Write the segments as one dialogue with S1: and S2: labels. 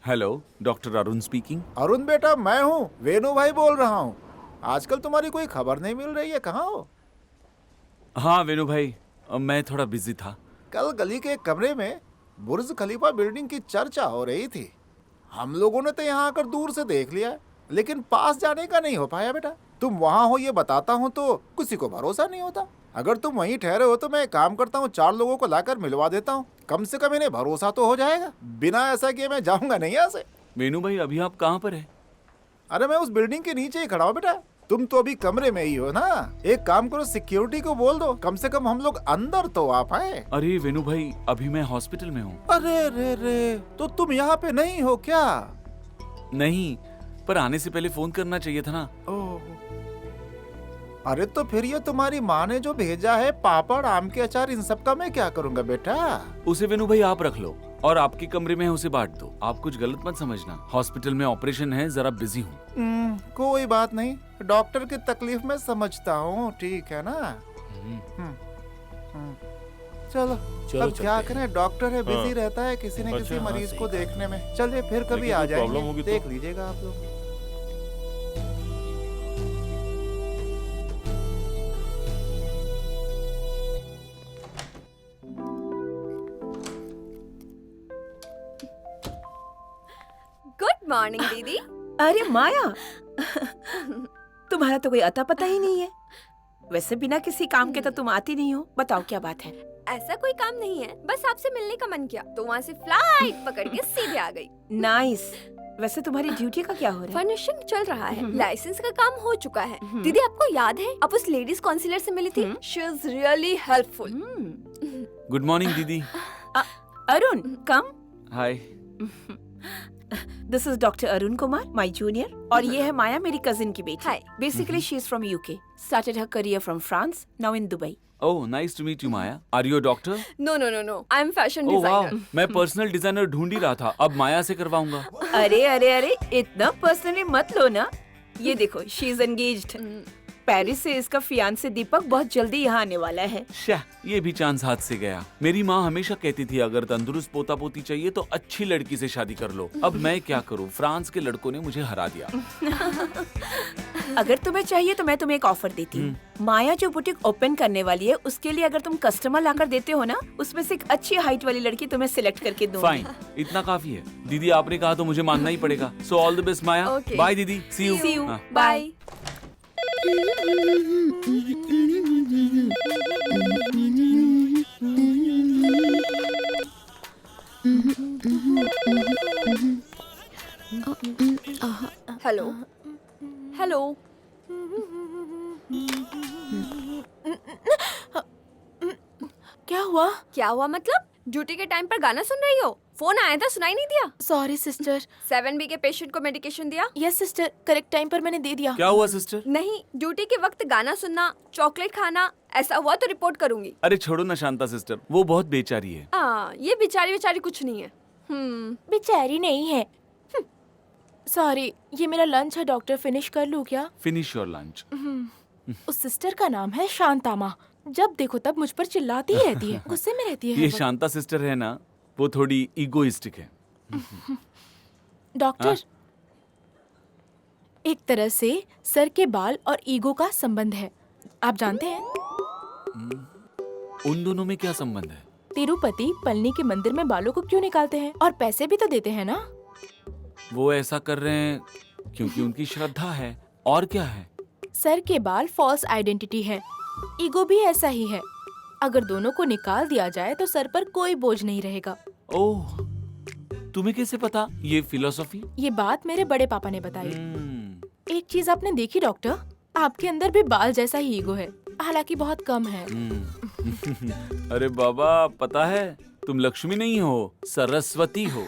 S1: Hello, doctor Arun speaking.
S2: Arun बेटा, मैं हूँ वेणु भाई बोल रहा हूँ। आजकल तुम्हारी कोई खबर नहीं मिल रही है, कहाँ हो?
S1: हाँ वेणु भाई, मैं थोड़ा बिजी था।
S2: कल गली के एक कमरे में बुर्ज खलीफा बिल्डिंग की चर्चा हो रही थी। हम लोगों ने तो यहाँ आकर दूर से देख लिया, लेकिन पास जाने का नहीं हो पाया बेटा। तुम वहाँ हो ये बताता हूँ तो किसी को भरोसा नहीं होता। अगर तुम वहीं ठहरे हो तो मैं एक काम करता हूँ, 4 लोगों को लाकर मिलवा देता हूँ। कम से कम इन्हें भरोसा तो हो जाएगा। बिना ऐसा किए मैं जाऊंगा नहीं यहाँ से।
S1: वेणु भाई, अभी आप कहाँ पर हैं?
S2: अरे मैं उस बिल्डिंग के नीचे ही खड़ा हूँ बेटा। तुम तो अभी कमरे में ही हो ना। एक काम करो, सिक्योरिटी को बोल दो, कम से कम हम लोग अंदर तो आ पाए।
S1: अरे वेणु भाई, अभी मैं हॉस्पिटल में हूँ।
S2: अरे रे रे, तो तुम यहाँ पे नहीं हो क्या?
S1: नहीं, पर आने से पहले फोन करना चाहिए था ना।
S2: ओह, अरे तो फिर ये तुम्हारी माँ ने जो भेजा है, पापड़, आम के अचार, इन सब का मैं क्या करूँगा बेटा?
S1: उसे वेणु भाई आप रख लो और आपके कमरे में है उसे बांट दो। आप कुछ गलत मत समझना, हॉस्पिटल में ऑपरेशन है, जरा बिजी हूँ।
S2: कोई बात नहीं, डॉक्टर की तकलीफ में समझता हूँ, ठीक है ना। हम्म, चलो
S3: चलो
S2: अब
S3: चलते
S2: क्या
S3: हैं।
S2: करें, डॉक्टर है, बिजी
S3: हाँ।
S2: रहता है किसी न
S3: अच्छा,
S2: किसी
S3: हाँ,
S2: मरीज
S3: सही
S2: को
S3: कहा।
S2: देखने में। चलिए फिर कभी
S3: लेकिन
S2: आ
S3: कोई प्रॉब्लम
S2: जाएंगे,
S3: होगी तो?
S2: देख लीजिएगा आप लोग।
S4: गुड मॉर्निंग दीदी।
S5: अरे माया, तुम्हारा तो कोई अता पता ही नहीं है। वैसे बिना किसी काम के तो तुम आती नहीं हो। बताओ क्या बात है?
S4: ऐसा कोई काम नहीं है, बस आपसे मिलने का मन किया तो वहाँ से फ्लाइट पकड़ के सीधे आ गई।
S5: नाइस। वैसे तुम्हारी ड्यूटी का क्या हो रहा है?
S4: फर्निशिंग चल रहा है, लाइसेंस का काम हो चुका है। दीदी आपको याद है आप उस लेडीज काउंसिलर से मिली थी? She is really helpful.
S1: Good morning दीदी।
S5: Arun, come.
S1: Hi.
S5: This is doctor Arun Kumar, my junior, और ये है माया, मेरी कजिन की बेटी।
S4: Hi.
S5: Basically she is from UK, started her career from France, now in Dubai.
S1: Oh, nice to meet you Maya. Are you a doctor?
S4: No no no no, I am fashion
S1: oh वाह,
S4: designer.
S1: मैं personal designer ढूंढ ही रहा था, अब माया से करवाऊंगा।
S5: अरे अरे अरे, इतना पर्सनली मत लो ना। ये देखो, शी इज एंगेज्ड। पेरिस से इसका फियांसे दीपक बहुत जल्दी यहाँ आने वाला है।
S1: शाह, ये भी चांस हाथ से गया। मेरी माँ हमेशा कहती थी अगर तंदुरुस्त पोता पोती चाहिए तो अच्छी लड़की से शादी कर लो। अब मैं क्या करूँ, फ्रांस के लड़कों ने मुझे हरा दिया।
S5: अगर तुम्हें चाहिए तो मैं तुम्हें एक ऑफर देती हूँ। माया जो बुटीक ओपन करने वाली है, उसके लिए अगर तुम कस्टमर लाकर देते हो ना, उसमें से एक अच्छी हाइट वाली लड़की तुम्हें सिलेक्ट करके दूंगी।
S1: फाइन, इतना काफी है। दीदी आपने कहा तो मुझे मानना ही पड़ेगा। So all the best Maya.
S4: Okay.
S1: Bye दीदी, see you.
S5: See you.
S4: Bye. Hello hello.
S6: क्या हुआ?
S4: क्या हुआ मतलब? ड्यूटी के टाइम पर गाना सुन रही हो? फोन आया था, सुनाई नहीं दिया?
S6: Sorry sister.
S4: 7B के पेशेंट को मेडिकेशन दिया?
S6: यस सिस्टर, करेक्ट टाइम पर मैंने दे दिया।
S1: क्या हुआ सिस्टर?
S4: नहीं, ड्यूटी के वक्त गाना सुनना, चॉकलेट खाना, ऐसा हुआ तो रिपोर्ट करूंगी।
S1: अरे छोड़ो ना शांता सिस्टर, वो बहुत बेचारी है।
S4: ये बेचारी कुछ नहीं है।
S6: बेचारी नहीं है। सॉरी, ये मेरा लंच है डॉक्टर, फिनिश कर लूँ क्या?
S1: Finish your lunch.
S6: उस सिस्टर का नाम है शांतामा। जब देखो तब मुझ पर चिल्लाती ही रहती है, गुस्से में रहती है।
S1: ये
S6: हर वक्त।
S1: शांता सिस्टर है ना, वो थोड़ी ईगोइस्टिक है।
S6: डॉक्टर, एक तरह से सर के बाल और ईगो का संबंध है, आप जानते हैं?
S1: उन दोनों में क्या संबंध है?
S6: तिरुपति पलनी के मंदिर में बालों को क्यों निकालते हैं? और पैसे भी तो देते हैं ना?
S1: वो ऐसा कर रहे हैं क्योंकि उनकी श्रद्धा है, और क्या है?
S6: सर के बाल फॉल्स आइडेंटिटी है, ईगो भी ऐसा ही है। अगर दोनों को निकाल दिया जाए तो सर पर कोई बोझ नहीं रहेगा।
S1: ओह, तुम्हें कैसे पता ये फिलॉसफी?
S6: ये बात मेरे बड़े पापा ने बताई। एक चीज आपने देखी डॉक्टर, आपके अंदर भी बाल जैसा ही ईगो है, हालांकि बहुत कम है।
S1: अरे बाबा, पता है तुम लक्ष्मी नहीं हो, सरस्वती हो।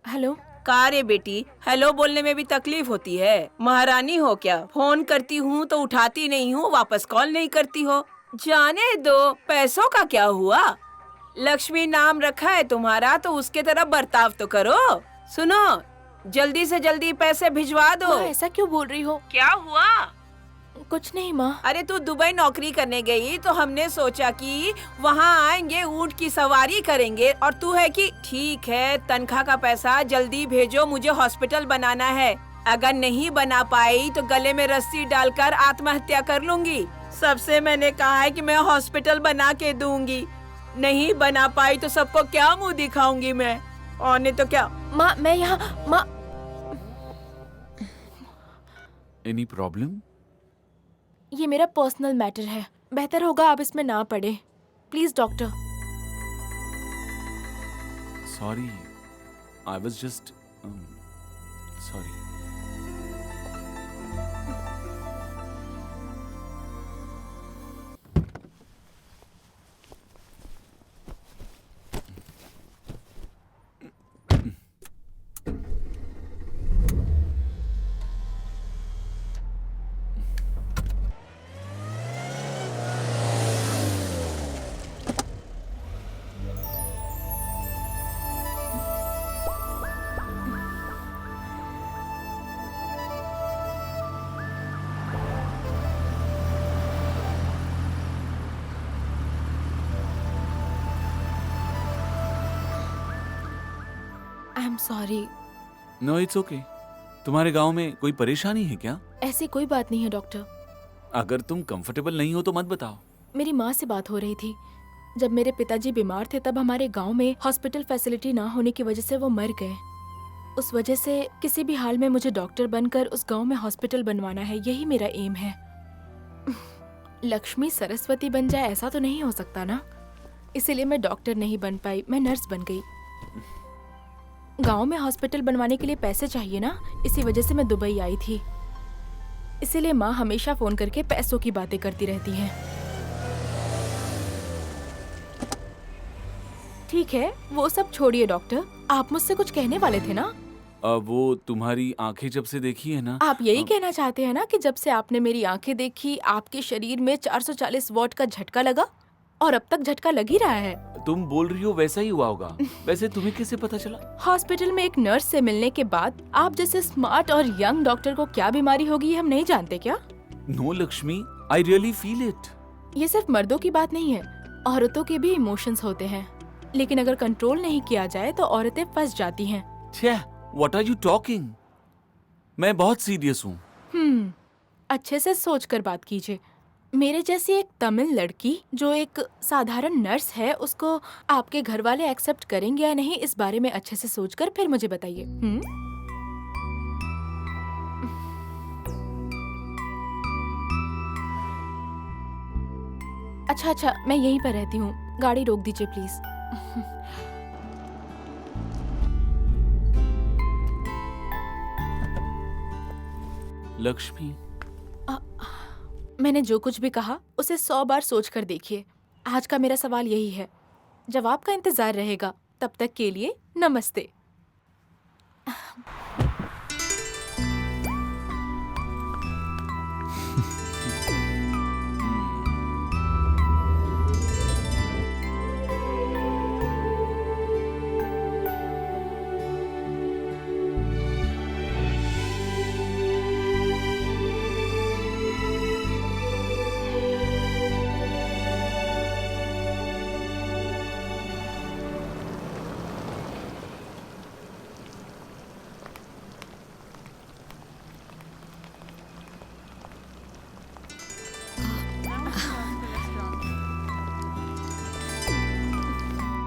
S6: हेलो।
S5: का रे बेटी, हेलो बोलने में भी तकलीफ होती है? महारानी हो क्या? फोन करती हूँ तो उठाती नहीं हो, वापस कॉल नहीं करती हो। जाने दो, पैसों का क्या हुआ? लक्ष्मी नाम रखा है तुम्हारा तो उसके तरफ बर्ताव तो करो। सुनो, जल्दी से जल्दी पैसे भिजवा दो।
S6: माँ, ऐसा क्यों बोल रही हो?
S5: क्या हुआ?
S6: कुछ नहीं माँ।
S5: अरे तू दुबई नौकरी करने गई तो हमने सोचा कि वहाँ आएंगे, ऊँट की सवारी करेंगे, और तू है कि ठीक है तनख्वाह का पैसा जल्दी भेजो, मुझे हॉस्पिटल बनाना है। अगर नहीं बना पाई तो गले में रस्सी डालकर आत्महत्या कर लूंगी। सबसे मैंने कहा है कि मैं हॉस्पिटल बना के दूंगी। नहीं बना पाई तो सबको क्या मुंह दिखाऊंगी मैं, और नहीं तो क्या।
S6: माँ मैं यहाँ, माँ।
S1: Any problem?
S6: ये मेरा पर्सनल मैटर है, बेहतर होगा आप इसमें ना पड़े। Please doctor.
S1: Sorry, I was just sorry.
S6: I am sorry.
S1: No it's okay. तुम्हारे गांव में कोई परेशानी है क्या?
S6: ऐसी कोई बात नहीं है डॉक्टर।
S1: अगर तुम कंफर्टेबल नहीं हो तो मत बताओ।
S6: मेरी माँ से बात हो रही थी। जब मेरे पिताजी बीमार थे तब हमारे गांव में हॉस्पिटल फैसिलिटी ना होने की वजह से वो मर गए। उस वजह से किसी भी हाल में मुझे डॉक्टर बनकर उस गांव में हॉस्पिटल बनवाना है, यही मेरा एम है। लक्ष्मी सरस्वती बन जाए ऐसा तो नहीं हो सकता ना, इसीलिए मैं डॉक्टर नहीं बन पाई, मैं नर्स बन गई। गांव में हॉस्पिटल बनवाने के लिए पैसे चाहिए ना, इसी वजह से मैं दुबई आई थी। इसीलिए माँ हमेशा फोन करके पैसों की बातें करती रहती हैं। ठीक है, वो सब छोड़िए डॉक्टर, आप मुझसे कुछ कहने वाले थे ना?
S1: वो तुम्हारी आंखें जब से देखी है ना।
S6: आप यही कहना चाहते हैं ना कि जब से आपने मेरी आंखें देखी आपके शरीर में 440 वॉट का झटका लगा, और अब तक झटका लग ही रहा है।
S1: तुम बोल रही हो वैसा ही हुआ होगा। वैसे तुम्हें कैसे पता चला?
S6: हॉस्पिटल में एक नर्स से मिलने के बाद आप जैसे स्मार्ट और यंग डॉक्टर को क्या बीमारी होगी हम नहीं जानते क्या?
S1: No Lakshmi, I really feel it.
S6: ये सिर्फ मर्दों की बात नहीं है, औरतों के भी इमोशंस होते हैं, लेकिन अगर कंट्रोल नहीं किया जाए तो औरतें फंस जाती हैं।
S1: छह, व्हाट आर यू टॉकिंग? मैं बहुत सीरियस हूँ।
S6: अच्छे से सोचकर बात कीजिए। मेरे जैसी एक तमिल लड़की जो एक साधारण नर्स है, उसको आपके घर वाले एक्सेप्ट करेंगे या नहीं, इस बारे में अच्छे से सोचकर फिर मुझे बताइए। अच्छा, मैं यहीं पर रहती हूँ, गाड़ी रोक दीजिए प्लीज।
S1: लक्ष्मी,
S6: मैंने जो कुछ भी कहा उसे 100 बार सोचकर देखिए। आज का मेरा सवाल यही है, जवाब का इंतजार रहेगा। तब तक के लिए नमस्ते।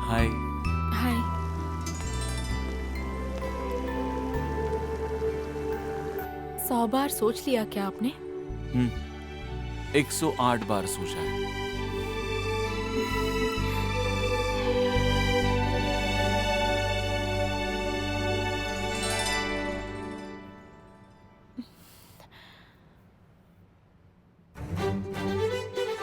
S1: हाय।
S6: हाय। 100 बार सोच लिया क्या आपने?
S1: 108 बार सोचा है।